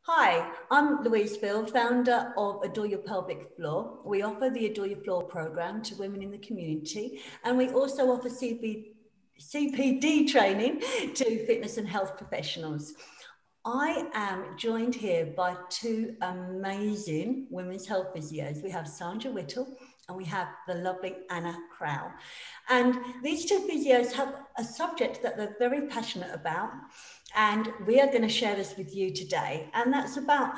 Hi, I'm Louise Field, founder of Adore Your Pelvic Floor. We offer the Adore Your Floor program to women in the community, and we also offer CPD training to fitness and health professionals. I am joined here by two amazing women's health physios. We have Sandra Whittle and we have the lovely Anna Crowle. And these two physios have a subject that they're very passionate about. And we are going to share this with you today. And that's about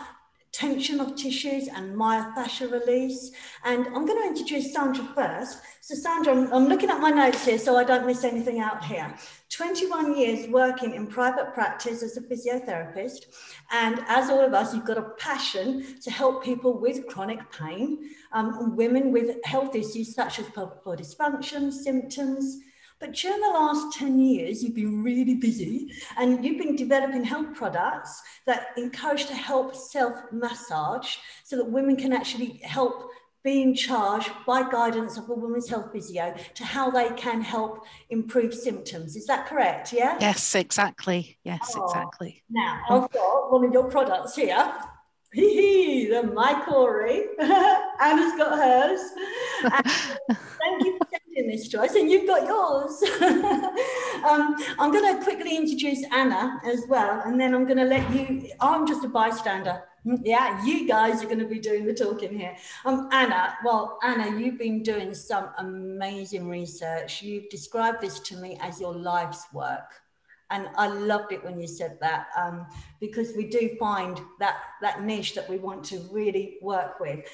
tension of tissues and myofascial release. And I'm going to introduce Sandra first. So Sandra, I'm looking at my notes here so I don't miss anything out here. 21 years working in private practice as a physiotherapist. And as all of us, you've got a passion to help people with chronic pain, women with health issues such as pelvic floor dysfunction, symptoms. But during the last 10 years, you've been really busy and you've been developing health products that encourage to help self-massage so that women can actually help be in charge by guidance of a women's health physio to how they can help improve symptoms. Is that correct? Yeah? Yes, exactly. Yes, exactly. Now, I've got one of your products here. The my KORI. Anna's got hers. Thank you for sending this to us, and you've got yours. I'm going to quickly introduce Anna as well, and then I'm going to let you. I'm just a bystander. Yeah, you guys are going to be doing the talking here. Anna, you've been doing some amazing research. You've described this to me as your life's work. And I loved it when you said that, because we do find that niche that we want to really work with.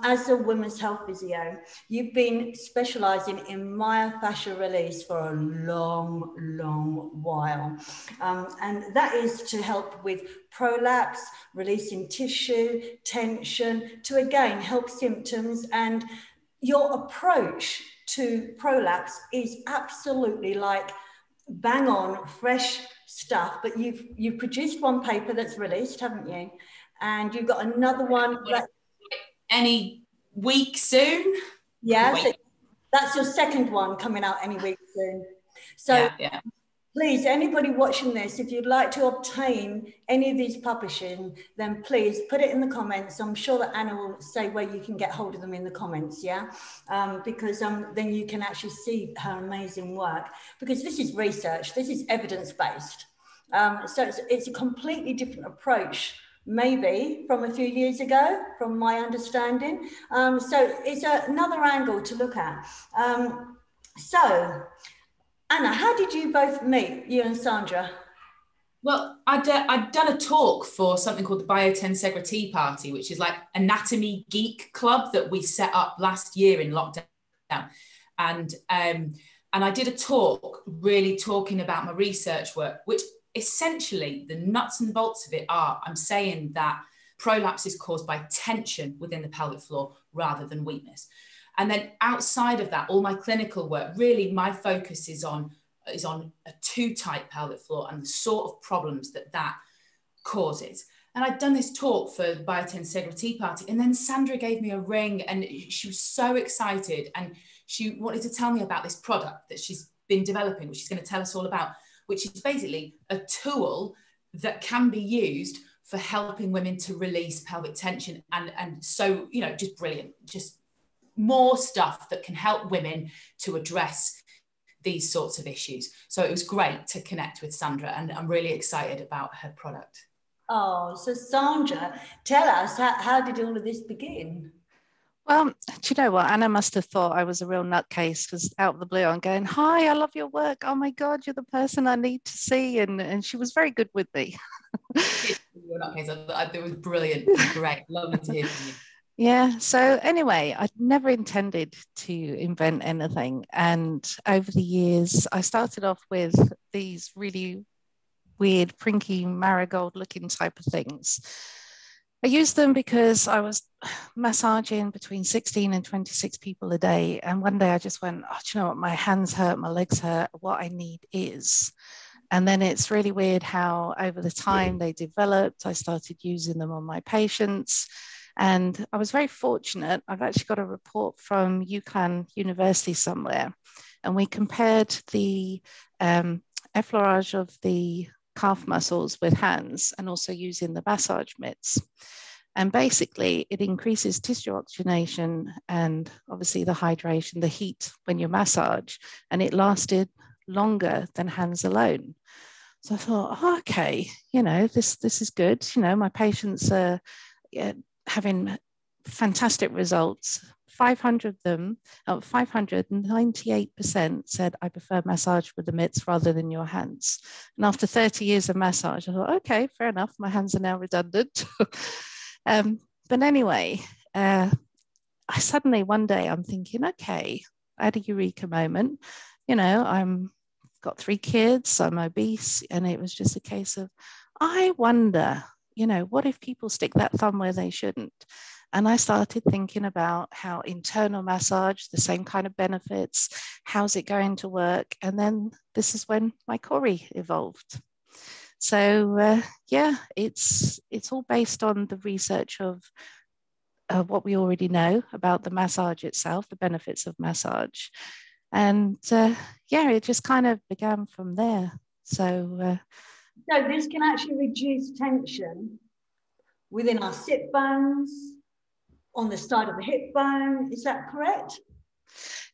As a women's health physio, you've been specialising in myofascial release for a long, long while. And that is to help with prolapse, releasing tissue, tension, to again help symptoms. And your approach to prolapse is absolutely like bang on, fresh stuff. But you've produced one paper that's released, haven't you? And you've got another one that any week soon. Yeah, so that's your second one coming out any week soon. So yeah. Please, anybody watching this, if you'd like to obtain any of these publishing, then please put it in the comments. I'm sure that Anna will say where you can get hold of them in the comments, yeah? Because then you can actually see her amazing work. Because this is research, this is evidence-based. So it's a completely different approach, maybe from a few years ago, from my understanding. So it's another angle to look at. Anna, how did you both meet, you and Sandra? Well, I'd done a talk for something called the Biotensegra Tea Party, which is like anatomy geek club that we set up last year in lockdown. And I did a talk really talking about my research work, which essentially the nuts and bolts of it are, I'm saying that prolapse is caused by tension within the pelvic floor rather than weakness. And then outside of that, all my clinical work, really my focus is on a too-tight pelvic floor and the sort of problems that causes. And I'd done this talk for Biotensegra Tea Party, and then Sandra gave me a ring and she was so excited, and she wanted to tell me about this product that she's been developing, which she's going to tell us all about, which is basically a tool that can be used for helping women to release pelvic tension. And so, you know, just brilliant, just more stuff that can help women to address these sorts of issues. So it was great to connect with Sandra, and I'm really excited about her product. Oh, so Sandra, tell us, how did all of this begin? Well, do you know what? Anna must have thought I was a real nutcase, because out of the blue I'm going, hi, I love your work. Oh my God, you're the person I need to see. And she was very good with me. It was brilliant. Great. Lovely to hear from you. Yeah. So anyway, I'd never intended to invent anything. And over the years, I started off with these really weird, prinky, marigold looking type of things. I used them because I was massaging between 16 and 26 people a day. And one day I just went, oh, do you know what? My hands hurt, my legs hurt. What I need is. And then it's really weird how over the time they developed, I started using them on my patients. And I was very fortunate. I've actually got a report from UCLan University somewhere, and we compared the effleurage of the calf muscles with hands and also using the massage mitts. And basically, it increases tissue oxygenation and obviously the hydration, the heat when you massage, and it lasted longer than hands alone. So I thought, oh, okay, you know, this is good. You know, my patients are having fantastic results. 500 of them, 598% said, I prefer massage with the mitts rather than your hands. And after 30 years of massage, I thought, okay, fair enough. My hands are now redundant. But anyway, I suddenly one day I'm thinking, okay, I had a eureka moment. You know, I'm got 3 kids, I'm obese, and it was just a case of, I wonder, you know, what if people stick that thumb where they shouldn't? And I started thinking about how internal massage, the same kind of benefits, how's it going to work? And then this is when my KORI evolved. So yeah, it's all based on the research of what we already know about the massage itself, the benefits of massage. And yeah, it just kind of began from there. So this can actually reduce tension within our sit bones, on the side of the hip bone. Is that correct?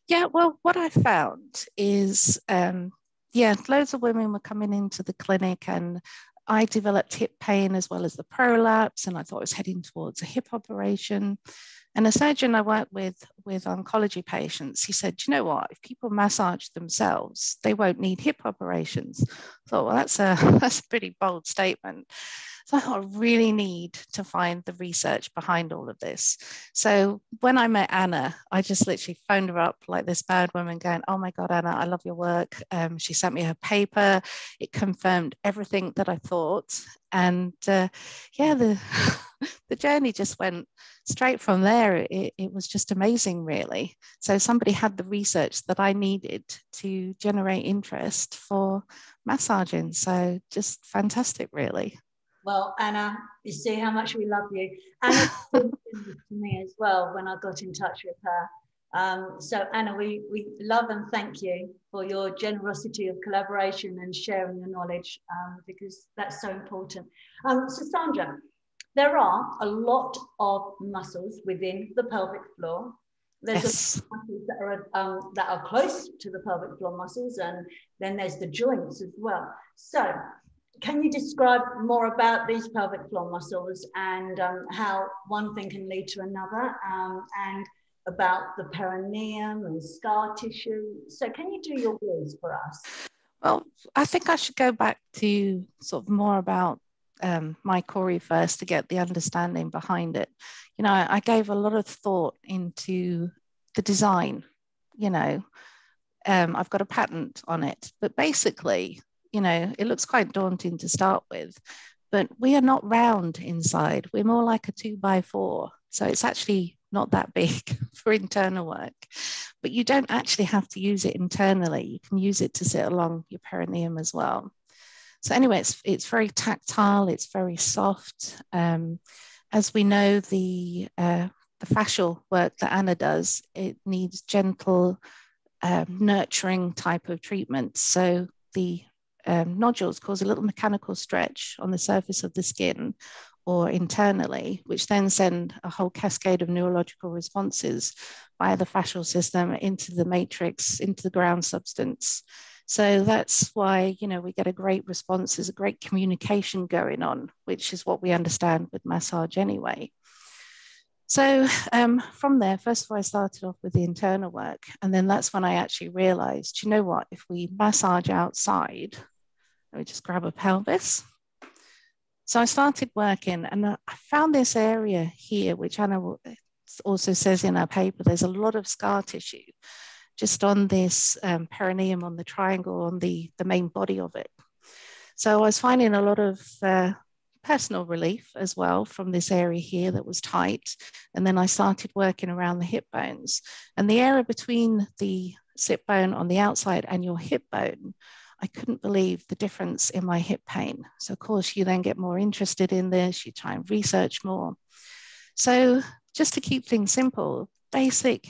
Yeah, well, what I found is, yeah, loads of women were coming into the clinic and I developed hip pain as well as the prolapse, and I thought I was heading towards a hip operation. And a surgeon I work with oncology patients, he said, you know what, if people massage themselves, they won't need hip operations. I thought, well, that's a pretty bold statement. So I thought I really need to find the research behind all of this. So when I met Anna, I just literally phoned her up like this bad woman going, oh my God, Anna, I love your work. She sent me her paper. It confirmed everything that I thought. And yeah, the journey just went straight from there. It was just amazing, really. So somebody had the research that I needed to generate interest for massaging. So just fantastic, really. Well, Anna, you see how much we love you. Anna said to me as well when I got in touch with her. So Anna, we love and thank you for your generosity of collaboration and sharing your knowledge, because that's so important. So Sandra, there are a lot of muscles within the pelvic floor. There's Yes. muscles that are close to the pelvic floor muscles, and then there's the joints as well. So can you describe more about these pelvic floor muscles and how one thing can lead to another, and about the perineum and scar tissue? So can you do your words for us? Well, I think I should go back to sort of more about my KORI first to get the understanding behind it. You know, I gave a lot of thought into the design. You know, I've got a patent on it, but basically, you know, it looks quite daunting to start with, but we are not round inside. We're more like a 2x4. So it's actually not that big for internal work, but you don't actually have to use it internally. You can use it to sit along your perineum as well. So anyway, it's very tactile. It's very soft. As we know, the fascial work that Anna does, it needs gentle, nurturing type of treatment. So the nodules cause a little mechanical stretch on the surface of the skin or internally, which then send a whole cascade of neurological responses via the fascial system into the matrix, into the ground substance. So that's why, you know, we get a great response. There's a great communication going on, which is what we understand with massage anyway. So from there, first of all, I started off with the internal work. And then that's when I actually realized, you know what, if we massage outside, let me just grab a pelvis. So I started working and I found this area here, which Anna also says in her paper, there's a lot of scar tissue just on this perineum, on the triangle, on the main body of it. So I was finding a lot of personal relief as well from this area here that was tight. And then I started working around the hip bones, and the area between the sit bone on the outside and your hip bone, I couldn't believe the difference in my hip pain. So of course you then get more interested in this, you try and research more. So just to keep things simple, basic,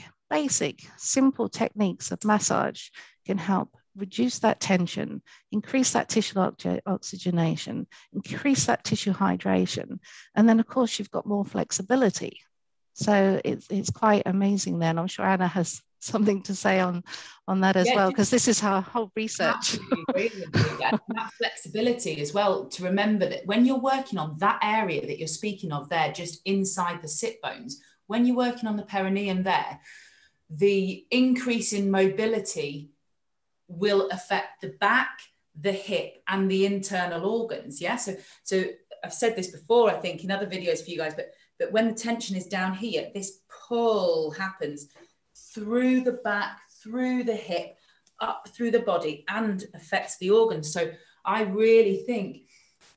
simple techniques of massage can help reduce that tension, increase that tissue oxygenation, increase that tissue hydration. And then, of course, you've got more flexibility. So it's quite amazing then. I'm sure Anna has something to say on that as well, because this is her whole research. Absolutely agree with you. And that flexibility as well, to remember that when you're working on that area that you're speaking of there, just inside the sit bones, when you're working on the perineum there, the increase in mobility will affect the back, the hip, and the internal organs. Yeah. So I've said this before, I think, in other videos for you guys, but when the tension is down here, this pull happens through the back, through the hip, up through the body, and affects the organs. So I really think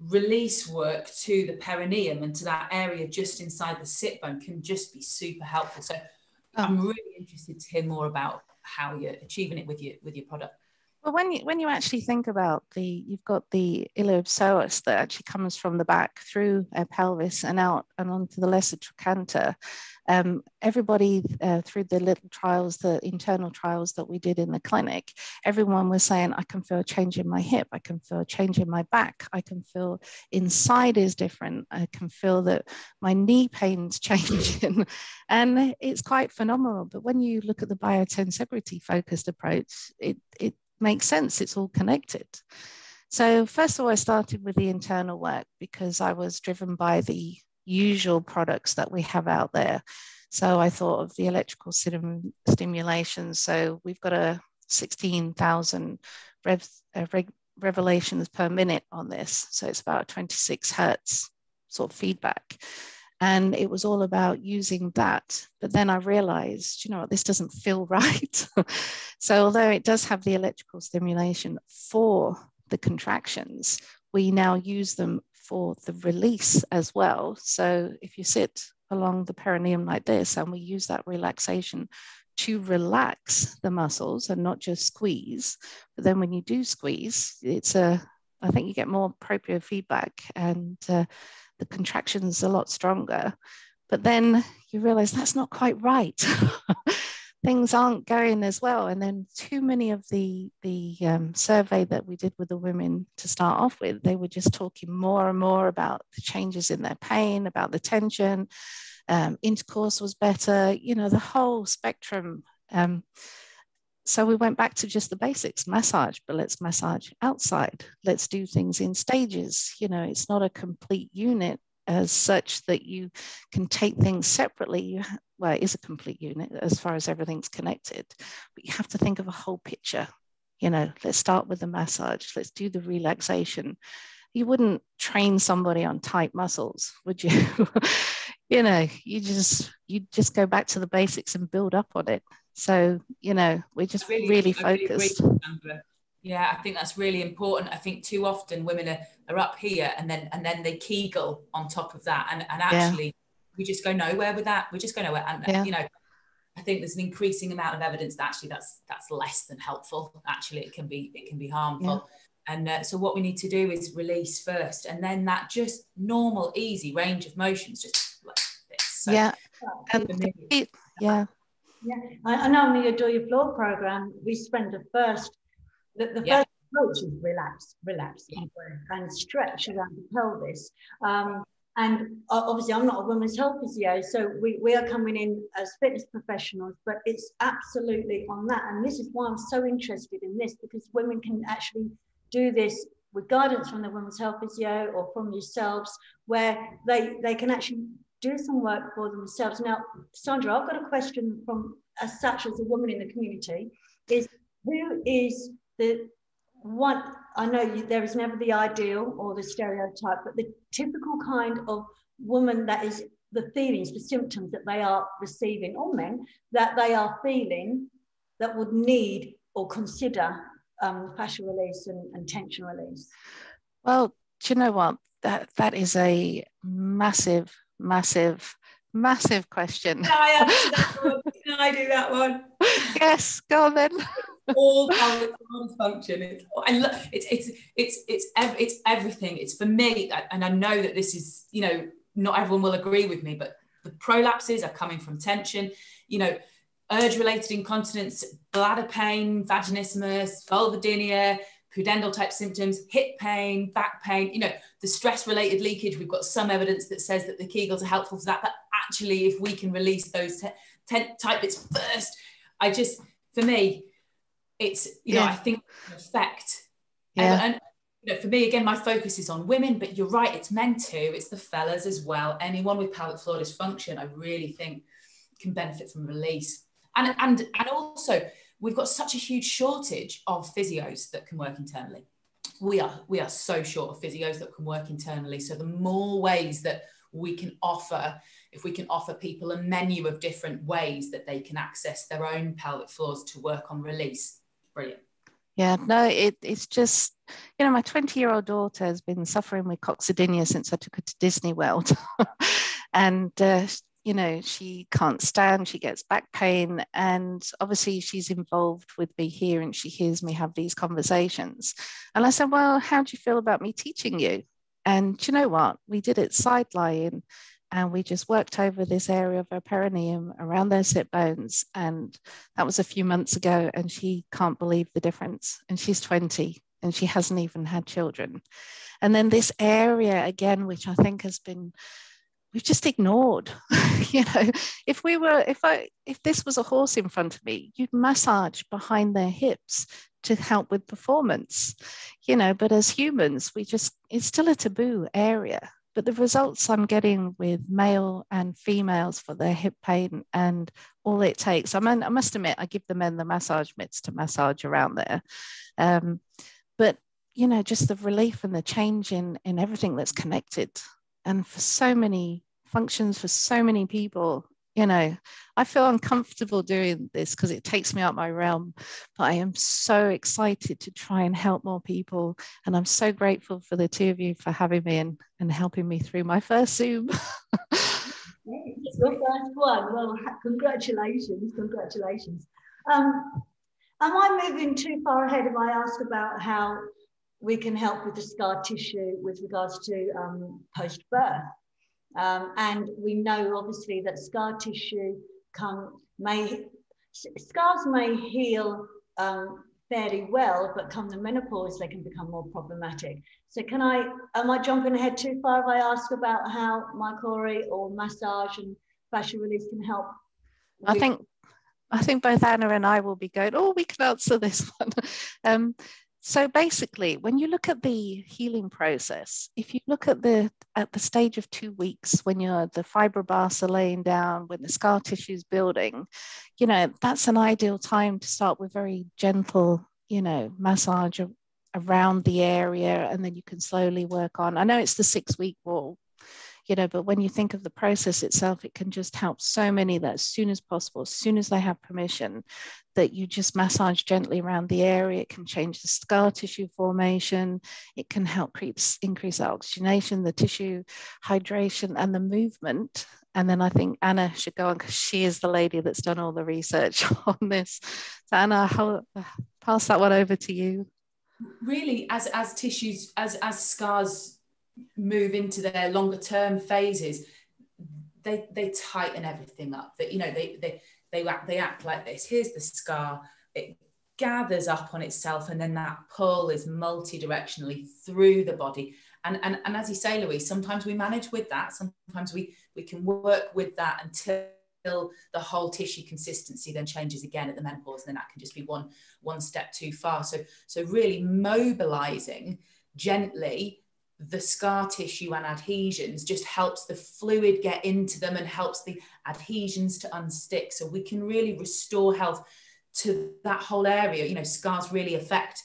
release work to the perineum and to that area just inside the sit bone can just be super helpful. So I'm really interested to hear more about how you're achieving it with your product. Well, when you actually think about you've got the iliopsoas that actually comes from the back through a pelvis and out and onto the lesser trochanter. Everybody through the little trials, the internal trials that we did in the clinic, everyone was saying, I can feel a change in my hip, I can feel a change in my back, I can feel inside is different, I can feel that my knee pain's changing, and it's quite phenomenal. But when you look at the biotensegrity focused approach, it makes sense, it's all connected. So first of all, I started with the internal work because I was driven by the usual products that we have out there. So I thought of the electrical stimulation. So we've got a 16,000 revolutions per minute on this. So it's about 26 hertz sort of feedback. And it was all about using that. But then I realized, you know what, this doesn't feel right. So although it does have the electrical stimulation for the contractions, we now use them for the release as well. So if you sit along the perineum like this, and we use that relaxation to relax the muscles and not just squeeze. But then when you do squeeze, I think you get more appropriate feedback, and the contractions a lot stronger. But then you realize that's not quite right. Things aren't going as well. And then too many of the survey that we did with the women to start off with, they were just talking more and more about the changes in their pain, about the tension, intercourse was better, you know, the whole spectrum. So we went back to just the basics, massage, but let's massage outside. Let's do things in stages. You know, it's not a complete unit as such that you can take things separately. Well, it is a complete unit as far as everything's connected, but you have to think of a whole picture. You know, let's start with the massage. Let's do the relaxation. You wouldn't train somebody on tight muscles, would you? You know, you just go back to the basics and build up on it. So, you know, we're just really focused. Yeah, I think that's really important. I think too often women are up here and then they Kegel on top of that. And actually, we just go nowhere with that. We just go nowhere. And, you know, I think there's an increasing amount of evidence that actually that's less than helpful. Actually, it can be harmful. Yeah. And so what we need to do is release first. And then that just normal, easy range of motions, just like this. So, I know on the Adore Your Floor program, we spend the first approach is relax and stretch around the pelvis. And obviously I'm not a women's health physio, so we are coming in as fitness professionals, but it's absolutely on that. And this is why I'm so interested in this, because women can actually do this with guidance from the women's health physio or from yourselves, where they can actually do some work for themselves. Now, Sandra, I've got a question from as such as a woman in the community, is who is the one, I know there is never the ideal or the stereotype, but the typical kind of woman that is the feelings, the symptoms that they are receiving, or men, that they are feeling that would need or consider fascia release and tension release? Well, do you know what? That is a massive question. Can I answer that one? Can I do that one? Yes, go on then. All pelvic function. It's everything. It's for me, and I know that this is, you know, not everyone will agree with me, but the prolapses are coming from tension. You know, urge-related incontinence, bladder pain, vaginismus, vulvodynia, pudendal type symptoms, hip pain, back pain, you know, the stress-related leakage. We've got some evidence that says that the Kegels are helpful for that, but actually if we can release those type bits first, for me, it's, you know, I think effect. And you know, for me, again, my focus is on women, but you're right, it's men too. It's the fellas as well. Anyone with pelvic floor dysfunction, I really think can benefit from release. And also, we've got such a huge shortage of physios that can work internally. We are so short of physios that can work internally. So the more ways that we can offer, if we can offer people a menu of different ways that they can access their own pelvic floors to work on release, brilliant. Yeah, no, it's just, you know, my 20-year-old daughter has been suffering with coccydynia since I took her to Disney World. And, you know, she can't stand, she gets back pain. And obviously she's involved with me here and she hears me have these conversations. And I said, well, how do you feel about me teaching you? And do you know what? We did it side lying. And we just worked over this area of her perineum around their sit bones. And that was a few months ago. And she can't believe the difference. And she's 20 and she hasn't even had children. And then this area again, which I think has been, we've just ignored. You know, if this was a horse in front of me, you'd massage behind their hips to help with performance, you know, but as humans, it's still a taboo area. But the results I'm getting with male and females for their hip pain and all it takes, I must admit, I give the men the massage mitts to massage around there. But, you know, just the relief and the change in everything that's connected. And for so many functions, for so many people, you know, I feel uncomfortable doing this because it takes me out my realm, but I am so excited to try and help more people. And I'm so grateful for the two of you for having me and helping me through my first Zoom. It's your first one. Well, congratulations. Am I moving too far ahead if I ask about how we can help with the scar tissue with regards to post-birth? And we know obviously that scar tissue scars may heal fairly well, but come the menopause, they can become more problematic. So am I jumping ahead too far if I ask about how my KORI or massage and fascia release can help? I think both Anna and I will be going, oh, we can answer this one. So basically, when you look at the healing process, if you look at the stage of 2 weeks, when the fibroblasts are laying down, when the scar tissue is building, you know, that's an ideal time to start with very gentle, you know, massage around the area, and then you can slowly work on. I know it's the 6-week wall, you know, but when you think of the process itself, it can just help so many that as soon as possible, as soon as they have permission, that you just massage gently around the area. It can change the scar tissue formation. It can help increase the oxygenation, the tissue hydration, and the movement. And then I think Anna should go on because she is the lady that's done all the research on this. So Anna, I'll pass that one over to you. Really, as tissues, as scars move into their longer term phases, they tighten everything up. That, you know, they act like this. Here's the scar. It gathers up on itself, and then that pull is multi-directionally through the body. And as you say, Louise, sometimes we manage with that. Sometimes we can work with that until the whole tissue consistency then changes again at the menopause, and then that can just be one step too far. So really mobilizing gently the scar tissue and adhesions just helps the fluid get into them and helps the adhesions to unstick. So we can really restore health to that whole area. You know, scars really affect,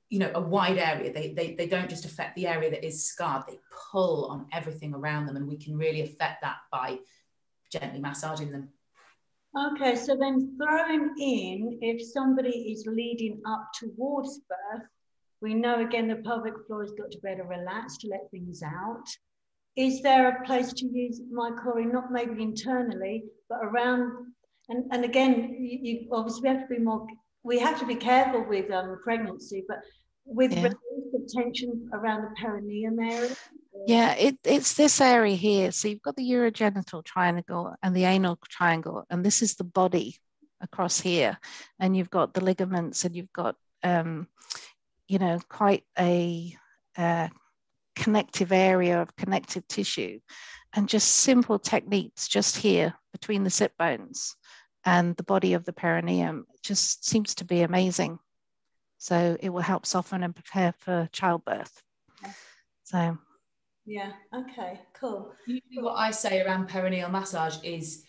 you know, a wide area. They don't just affect the area that is scarred, they pull on everything around them, and we can really affect that by gently massaging them. Okay, so then throwing in, if somebody is leading up towards birth, we know again the pelvic floor has got to be able to relax to let things out. Is there a place to use my KORI, not maybe internally, but around? And again, you obviously have to be more. We have to be careful with pregnancy, but with release of tension around the perineum area. Yeah, it's this area here. So you've got the urogenital triangle and the anal triangle, and this is the body. across here, and you've got the ligaments, and you've got you know, quite a connective area of connective tissue, and just simple techniques just here between the sit bones and the body of the perineum just seems to be amazing. So it will help soften and prepare for childbirth. So yeah, okay, cool. Usually what I say around perineal massage is,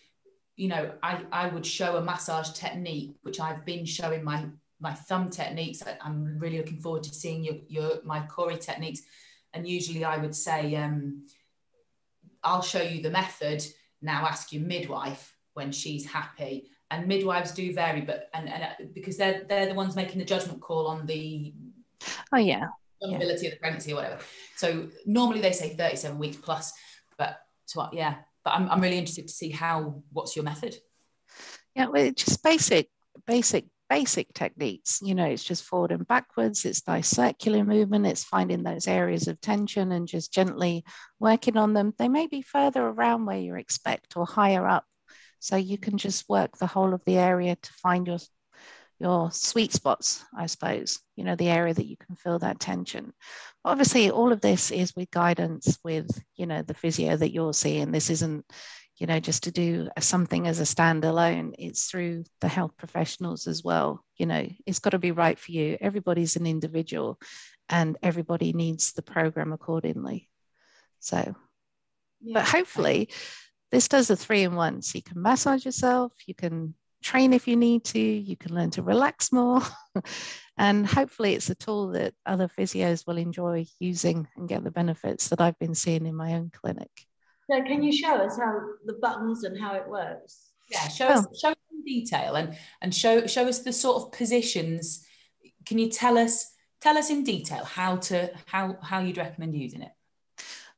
you know, I would show a massage technique, which I've been showing my thumb techniques. I'm really looking forward to seeing my KORI techniques. And usually I would say, I'll show you the method. Now ask your midwife when she's happy. And midwives do vary, but and because they're the ones making the judgment call on the vulnerability of the pregnancy or whatever. So normally they say 37 weeks plus, but I'm really interested to see what's your method? Yeah, well, it's just basic techniques. You know, it's just forward and backwards. It's nice circular movement. It's finding those areas of tension and just gently working on them. They may be further around where you expect or higher up. So you can just work the whole of the area to find your sweet spots, I suppose, you know, the area that you can feel that tension. Obviously, all of this is with guidance with, you know, the physio that you're seeing. This isn't, you know, just to do something as a standalone. It's through the health professionals as well. You know, it's got to be right for you. Everybody's an individual and everybody needs the program accordingly. So, but hopefully this does a 3-in-1. So you can massage yourself, you can train if you need to, you can learn to relax more. And hopefully it's a tool that other physios will enjoy using and get the benefits that I've been seeing in my own clinic. So can you show us how the buttons and how it works? Yeah, show us in detail and show us the sort of positions. Can you tell us in detail how you'd recommend using it?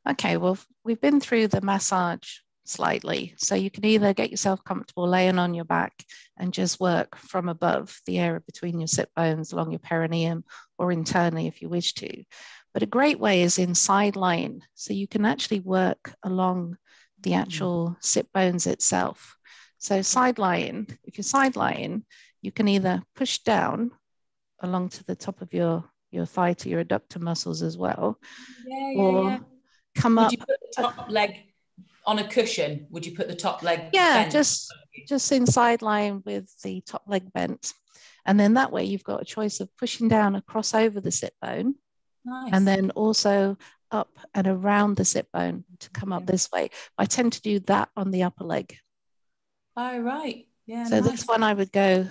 Okay, well, we've been through the massage slightly. So you can either get yourself comfortable laying on your back and just work from above the area between your sit bones along your perineum, or internally if you wish to. But a great way is in side lying. So you can actually work along the actual sit bones itself. So side lying, if you're side lying, you can either push down along to the top of your thigh to your adductor muscles as well, or come up. Would you put the top leg on a cushion? Would you put the top leg bent? just inside lying with the top leg bent, and then that way you've got a choice of pushing down across over the sit bone. Nice. And then also up and around the sit bone to come up this way. I tend to do that on the upper leg. Oh, right. Yeah. So this one I would go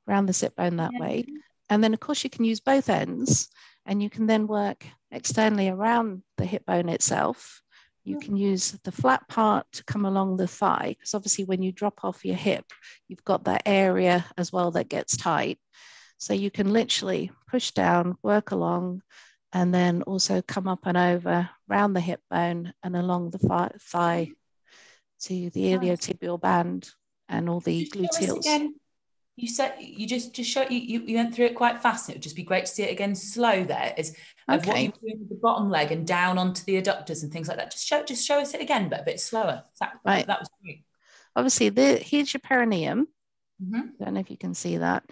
around the sit bone that way. And then of course you can use both ends, and you can then work externally around the hip bone itself. You can use the flat part to come along the thigh, because obviously when you drop off your hip, you've got that area as well that gets tight. So you can literally push down, work along, and then also come up and over around the hip bone and along the thigh to the iliotibial band and all the gluteals. You said you just show you went through it quite fast. It would just be great to see it again slow. There is of what you're doing with the bottom leg and down onto the adductors and things like that. Just show us it again, but a bit slower. That was great. Obviously, here's your perineum. I don't know if you can see that.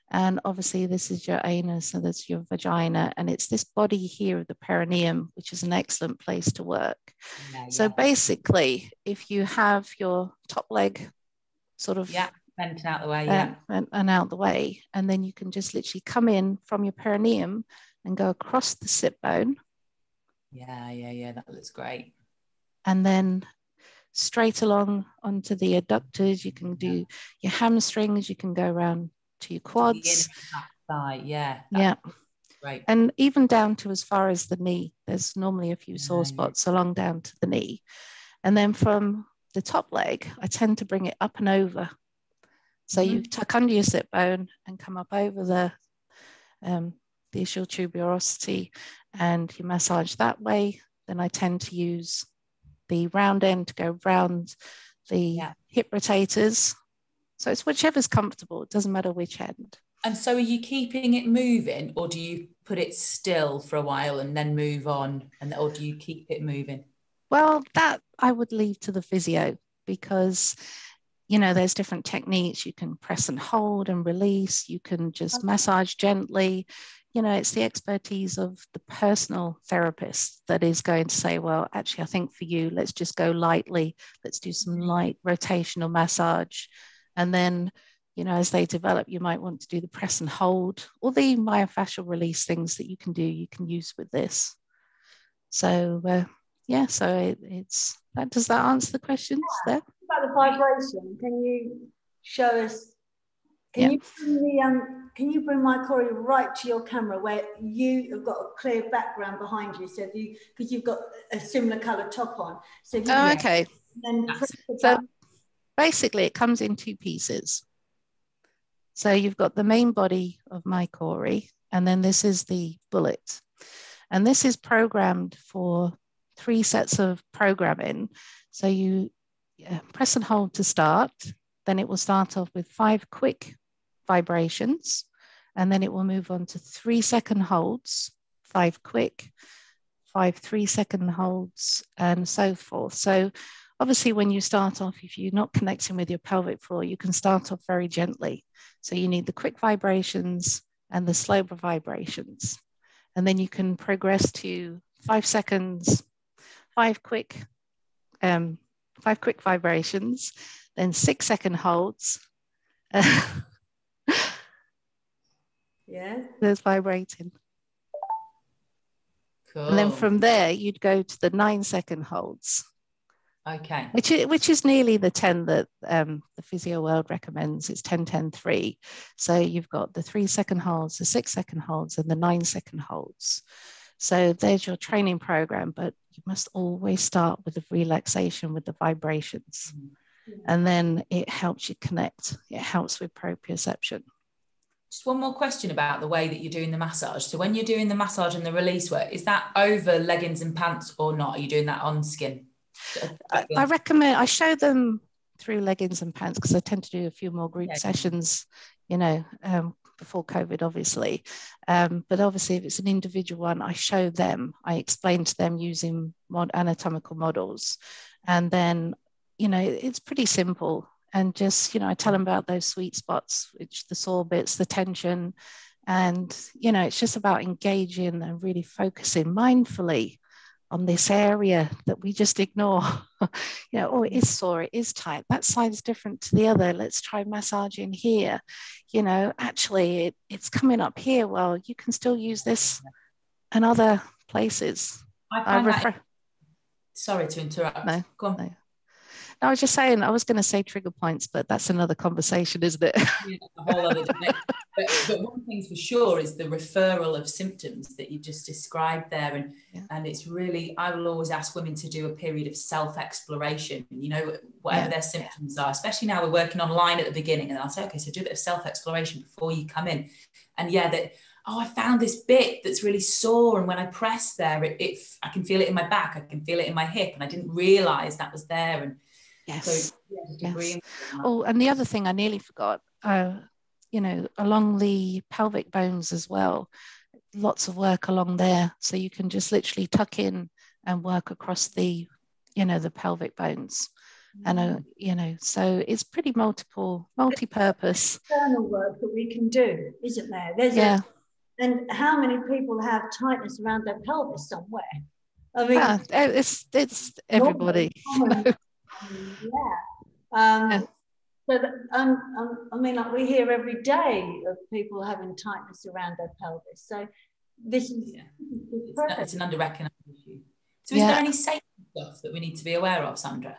And obviously this is your anus, so that's your vagina, and it's this body here of the perineum, which is an excellent place to work. So basically, if you have your top leg sort of bent out the way, and out the way, and then you can just literally come in from your perineum and go across the sit bone. That looks great. And then straight along onto the adductors. You can do your hamstrings, you can go around to your quads. Right. And even down to as far as the knee. There's normally a few sore spots along down to the knee. And then from the top leg, I tend to bring it up and over. So you tuck under your sit bone and come up over the ischial tuberosity, and you massage that way. Then I tend to use the round end to go round the hip rotators. So it's whichever's comfortable. It doesn't matter which end. And so are you keeping it moving, or do you put it still for a while and then move on? Or do you keep it moving? Well, that I would leave to the physio, because you know, there's different techniques. You can press and hold and release. You can just massage gently. You know, it's the expertise of the personal therapist that is going to say, well, actually, I think for you, let's just go lightly. Let's do some light rotational massage. And then, you know, as they develop, you might want to do the press and hold or the myofascial release things that you can do, you can use with this. So, yeah, so it's that. Does that answer the questions there? About the vibration, can you show us? Can you bring my KORI right to your camera where you have got a clear background behind you? So because you've got a similar colour top on. So okay. So basically, it comes in two pieces. So you've got the main body of my KORI, and then this is the bullet, and this is programmed for 3 sets of programming. So you press and hold to start, then it will start off with 5 quick vibrations, and then it will move on to 3-second holds, 5 quick, 5 3-second holds, and so forth. So obviously when you start off, if you're not connecting with your pelvic floor, you can start off very gently. So you need the quick vibrations and the slower vibrations. And then you can progress to 5 seconds, 5 quick vibrations, then 6-second holds. Yeah. There's vibrating. Cool. And then from there, you'd go to the 9-second holds. Okay. Which is nearly the 10 that the physio world recommends. It's 10-10-3. So you've got the 3-second holds, the 6-second holds, and the 9-second holds. So there's your training program, but you must always start with the relaxation, with the vibrations. And then it helps you connect. It helps with proprioception. Just one more question about the way that you're doing the massage. So when you're doing the massage and the release work, is that over leggings and pants or not? Are you doing that on skin? I recommend, I show them through leggings and pants because I tend to do a few more group sessions, you know, before COVID, obviously. But obviously, if it's an individual one, I show them, I explain to them using anatomical models. And then, you know, it's pretty simple. And just, you know, I tell them about those sweet spots, which the sore bits, the tension. And, you know, it's just about engaging and really focusing mindfully on this area that we just ignore. You know, oh, it is sore, it is tight, that side's different to the other, let's try massaging here. You know, actually it's coming up here, well, you can still use this in other places. Sorry to interrupt. No, go on. No. I was just saying, I was going to say trigger points, but that's another conversation, isn't it? Yeah, a whole other debate. But one thing for sure is the referral of symptoms that you just described there. And it's really, I will always ask women to do a period of self-exploration, you know, whatever their symptoms are, especially now we're working online at the beginning. And I'll say, okay, so do a bit of self-exploration before you come in. And I found this bit that's really sore. And when I press there, I can feel it in my back. I can feel it in my hip. And I didn't realize that was there. And yes. So, yes. Oh, and the other thing I nearly forgot, you know, along the pelvic bones as well, lots of work along there. So you can just literally tuck in and work across the, you know, the pelvic bones. And, you know, so it's pretty multi-purpose. External work that we can do, isn't there? And how many people have tightness around their pelvis somewhere? I mean, it's everybody. So I mean, like we hear every day of people having tightness around their pelvis. So this is it's an under-recognized issue. So is there any safety stuff that we need to be aware of, Sandra?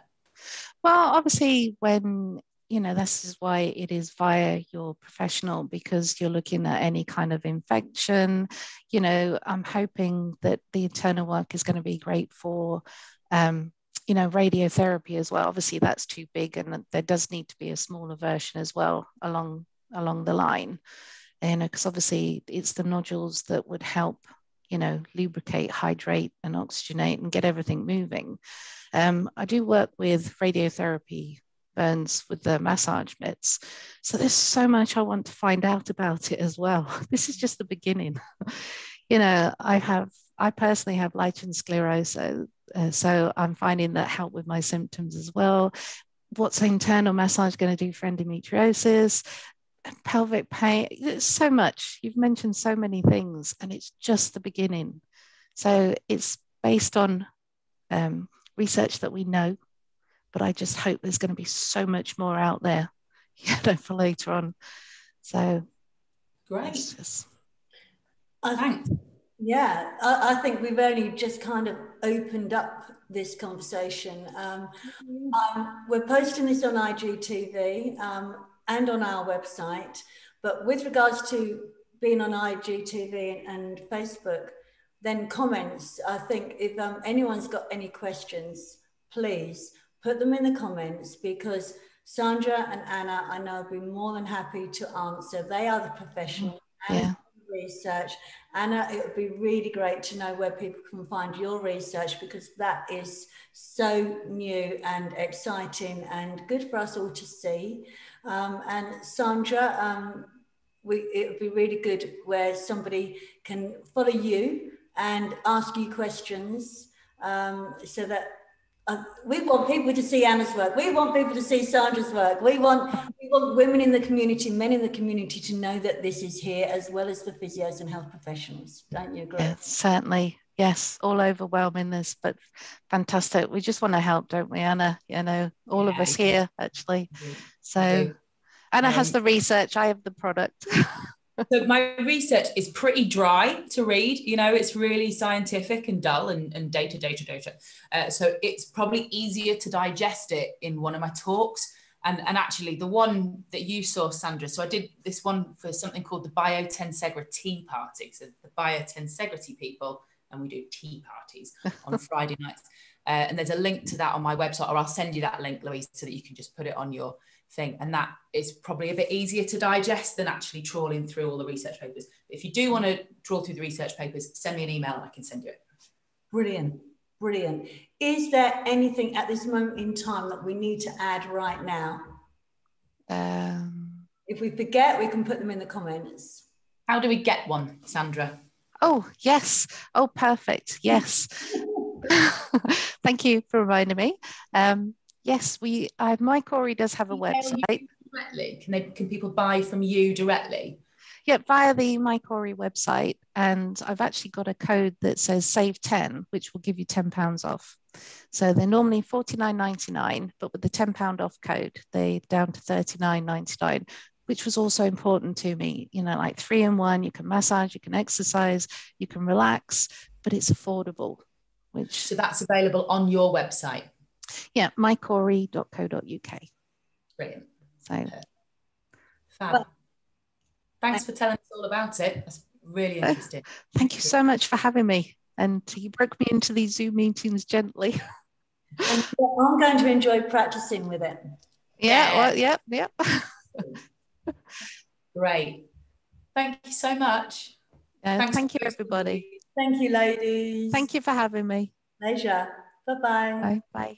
Well, obviously, when, you know, this is why it is via your professional, because you're looking at any kind of infection. You know, I'm hoping that the internal work is going to be great for you know, radiotherapy as well. Obviously that's too big, and there does need to be a smaller version as well along the line, you know, because obviously it's the nodules that would help, you know, lubricate, hydrate and oxygenate and get everything moving. I do work with radiotherapy burns with the massage mitts, so there's so much I want to find out about it as well. This is just the beginning. You know, I personally have lichen sclerosis. So I'm finding that help with my symptoms as well. what's internal massage going to do for endometriosis, pelvic pain. There's so much. You've mentioned so many things, and it's just the beginning. So it's based on research that we know, but I just hope there's going to be so much more out there, for later on. So great. Just... Thanks. Yeah, I think we've only just kind of opened up this conversation. We're posting this on IGTV and on our website, but with regards to being on IGTV and Facebook, then comments, I think if anyone's got any questions, please put them in the comments, because Sandra and Anna, I know, will be more than happy to answer. They are the professionals. Yeah. Research. Anna, it would be really great to know where people can find your research, because that is so new and exciting and good for us all to see. And Sandra, it would be really good where somebody can follow you and ask you questions, so that we want people to see Anna's work. We want people to see Sandra's work. We want women in the community, men in the community, to know that this is here, as well as the physios and health professionals. Don't you agree? Yeah, certainly. Yes, all overwhelming this, but fantastic. We just want to help, don't we, Anna? All of us here, actually. So Anna has the research, I have the product. So my research is pretty dry to read. It's really scientific and dull and data. So it's probably easier to digest it in one of my talks. And actually the one that you saw, Sandra, so I did this one for something called the Biotensegra Tea Party. So the Biotensegrity people, and we do tea parties on Friday nights. And there's a link to that on my website, or I'll send you that link, Louise, so that you can just put it on your thing. And that is probably a bit easier to digest than actually trawling through all the research papers. If you do want to trawl through the research papers, send me an email and I can send you it. Brilliant. Is there anything at this moment in time that we need to add right now? If we forget, we can put them in the comments. How do we get one, Sandra? Oh, yes. Oh, perfect. Yes. Thank you for reminding me. Yes, my KORI does have a website. Can people buy from you directly? Yeah, via the my KORI website. And I've actually got a code that says save 10, which will give you £10 off. So they're normally $49.99, but with the £10 off code, they're down to $39.99, which was also important to me. Like 3-in-1, you can massage, you can exercise, you can relax, but it's affordable. So that's available on your website? Yeah, mykori.co.uk. Brilliant. So, fab. Thanks for telling us all about it. That's really interesting. Thank you so much for having me. And you broke me into these Zoom meetings gently. And I'm going to enjoy practicing with it. Yeah. Well, yep. Great. Thank you so much. Thank you, everybody. Thank you, ladies. Thank you for having me. Pleasure. Bye-bye. Bye.